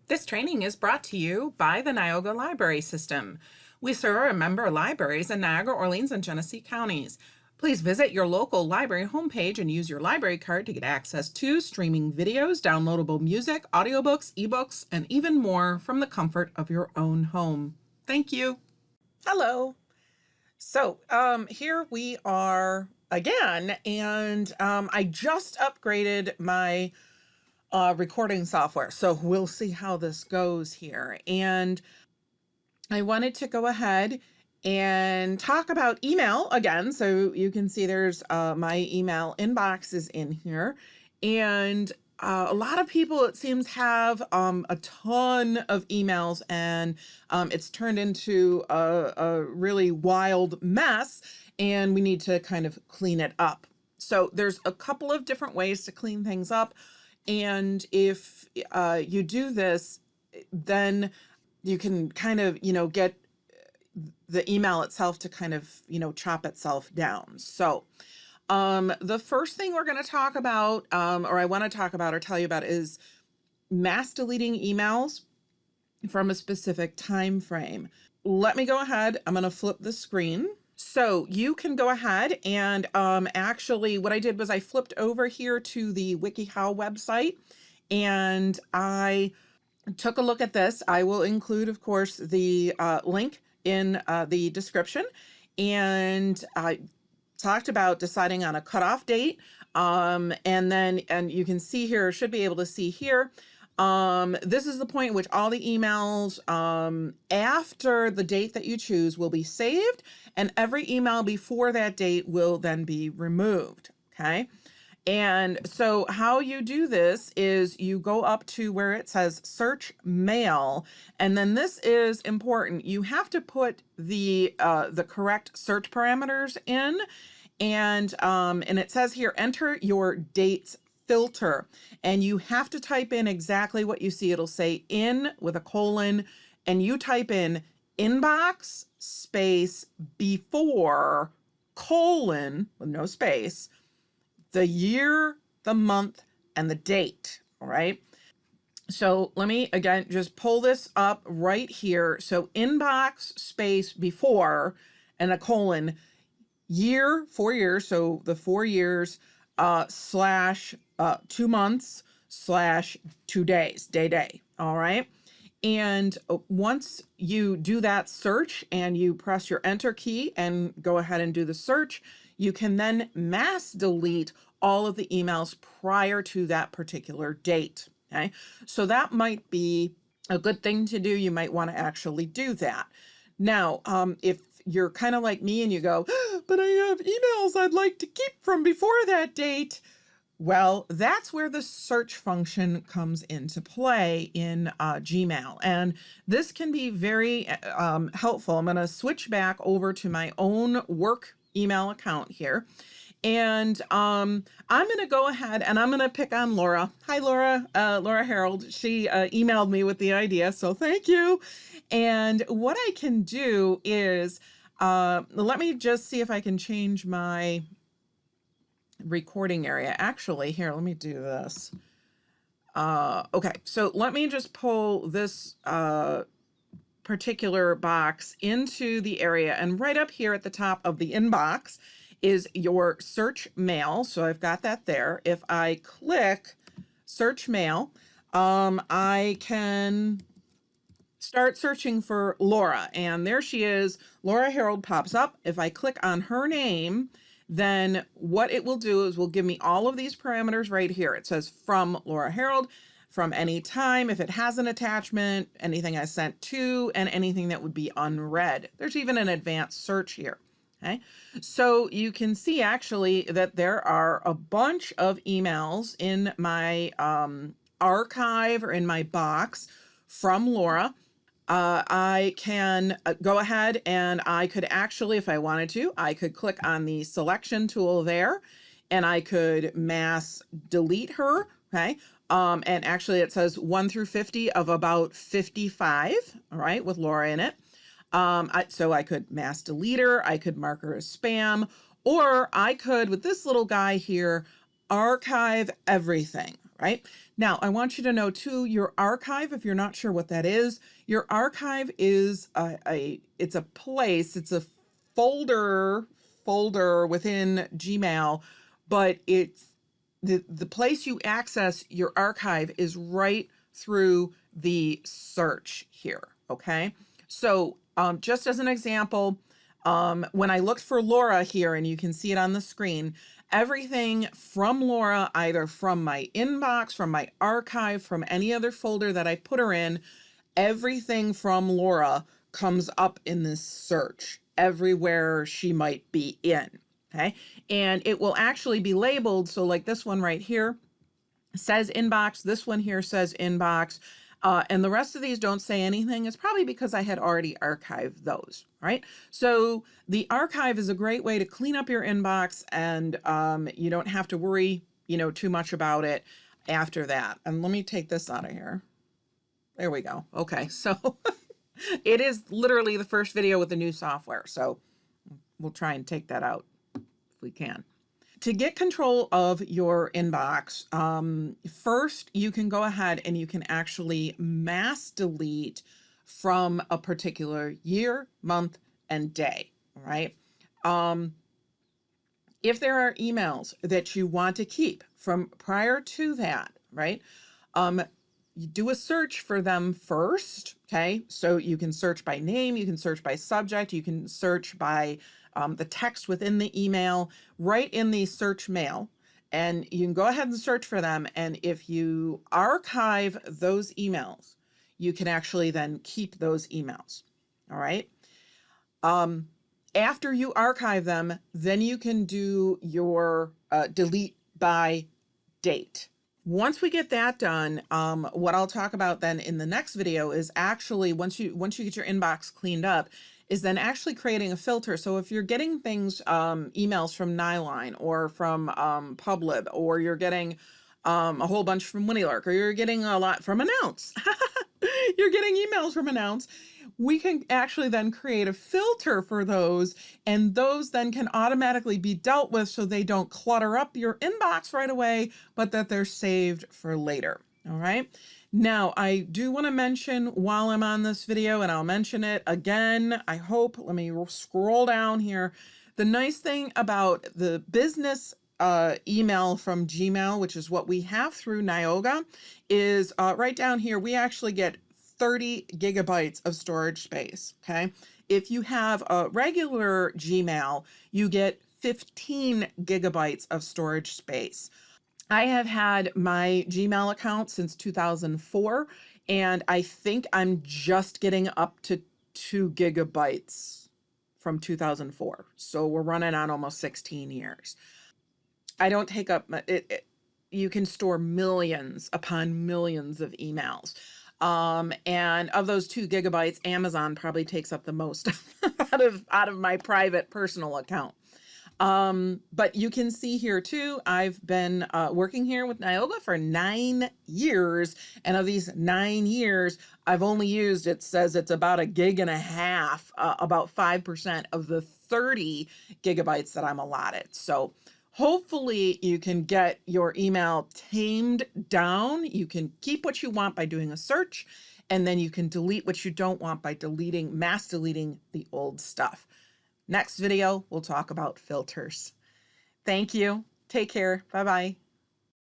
This training is brought to you by the Niagara Library System. We serve our member libraries in Niagara, Orleans, and Genesee counties. Please visit your local library homepage and use your library card to get access to streaming videos, downloadable music, audiobooks, ebooks, and even more from the comfort of your own home. Thank you. Hello. Here we are again, and I just upgraded my recording software. So we'll see how this goes here. And I wanted to go ahead and talk about email again. So you can see there's my email inbox is in here. And a lot of people, it seems, have a ton of emails, and it's turned into a really wild mess, and we need to kind of clean it up. So there's a couple of different ways to clean things up. And if you do this, then you can kind of, get the email itself to kind of, chop itself down. So the first thing we're going to talk about, or I want to talk about or tell you about, is mass deleting emails from a specific time frame. Let me go ahead. I'm going to flip the screen. So you can go ahead and actually what I did was I flipped over here to the WikiHow website, and I took a look at this. I will include, of course, the link in the description. And I talked about deciding on a cutoff date. And you can see here, should be able to see here, this is the point at which all the emails after the date that you choose will be saved, and every email before that date will then be removed. Okay. And so how you do this is you go up to where it says search mail, and then this is important. You have to put the correct search parameters in, and it says here, enter your dates filter, and you have to type in exactly what you see. It'll say in with a colon, and you type in inbox space before colon with no space, the year, the month, and the date. All right. So let me again just pull this up right here. So inbox space before and a colon, year, 4 years. So the 4 years slash 2 months slash 2 days, day. All right. And once you do that search and you press your enter key and go ahead and do the search, you can then mass delete all of the emails prior to that particular date. Okay. So that might be a good thing to do. You might want to actually do that. Now, if you're kind of like me and you go, but I have emails I'd like to keep from before that date. Well, that's where the search function comes into play in Gmail. And this can be very helpful. I'm going to switch back over to my own work email account here. And I'm going to go ahead and I'm going to pick on Laura. Hi, Laura. Laura Harold. She emailed me with the idea, so thank you. And what I can do is, let me just see if I can change my recording area. Actually, here, let me do this. Okay, so let me just pull this particular box into the area, and right up here at the top of the inbox is your search mail. So I've got that there. If I click search mail, I can start searching for Laura, and there she is. Laura Harold pops up. If I click on her name, then what it will do is will give me all of these parameters right here. It says from Laura Harold, from any time, if it has an attachment, anything I sent to, and anything that would be unread. There's even an advanced search here. Okay, so you can see actually that there are a bunch of emails in my archive or in my box from Laura. I can go ahead and I could actually, if I wanted to, I could click on the selection tool there and I could mass delete her. Okay. And actually it says 1 through 50 of about 55. All right. With Laura in it. So I could mass delete her. I could mark her as spam, or I could, with this little guy here, archive everything. right? Now, I want you to know too, your archive, if you're not sure what that is, your archive is it's a place, it's a folder within Gmail, but it's the place you access your archive is right through the search here, okay? So just as an example, when I looked for Laura here, and you can see it on the screen, everything from Laura, either from my inbox, from my archive, from any other folder that I put her in, everything from Laura comes up in this search everywhere she might be in. Okay. And it will actually be labeled. So, like this one right here says inbox, this one here says inbox. And the rest of these don't say anything. It's probably because I had already archived those, right? So the archive is a great way to clean up your inbox, and you don't have to worry, too much about it after that. And let me take this out of here. There we go. Okay, so it is literally the first video with the new software. So we'll try and take that out if we can. To get control of your inbox, first you can go ahead and you can actually mass delete from a particular year, month, and day, right? If there are emails that you want to keep from prior to that, right? You do a search for them first, okay? So you can search by name, you can search by subject, you can search by the text within the email, right in the search mail, and you can go ahead and search for them. And if you archive those emails, you can actually then keep those emails, all right? After you archive them, then you can do your delete by date. Once we get that done, what I'll talk about then in the next video is actually once you get your inbox cleaned up, is then actually creating a filter. So if you're getting things, emails from Nylon or from Publib, or you're getting a whole bunch from WinnyLurk, or you're getting a lot from Announce, you're getting emails from Announce, we can actually then create a filter for those, and those then can automatically be dealt with so they don't clutter up your inbox right away, but that they're saved for later. All right. Now, I do want to mention while I'm on this video, and I'll mention it again, I hope, let me scroll down here. The nice thing about the business email from Gmail, which is what we have through Niyoga, is right down here, we actually get 30 gigabytes of storage space, okay? If you have a regular Gmail, you get 15 gigabytes of storage space. I have had my Gmail account since 2004, and I think I'm just getting up to 2 gigabytes from 2004. So we're running on almost 16 years. I don't take up it. You can store millions upon millions of emails. And of those 2 gigabytes, Amazon probably takes up the most out of my private personal account. But you can see here too, I've been working here with Niyoga for 9 years. And of these 9 years, I've only used, it says it's about 1.5 gigs, about 5% of the 30 gigabytes that I'm allotted. So hopefully you can get your email tamed down. You can keep what you want by doing a search, and then you can delete what you don't want by mass deleting the old stuff. Next video, we'll talk about filters. Thank you. Take care. Bye-bye.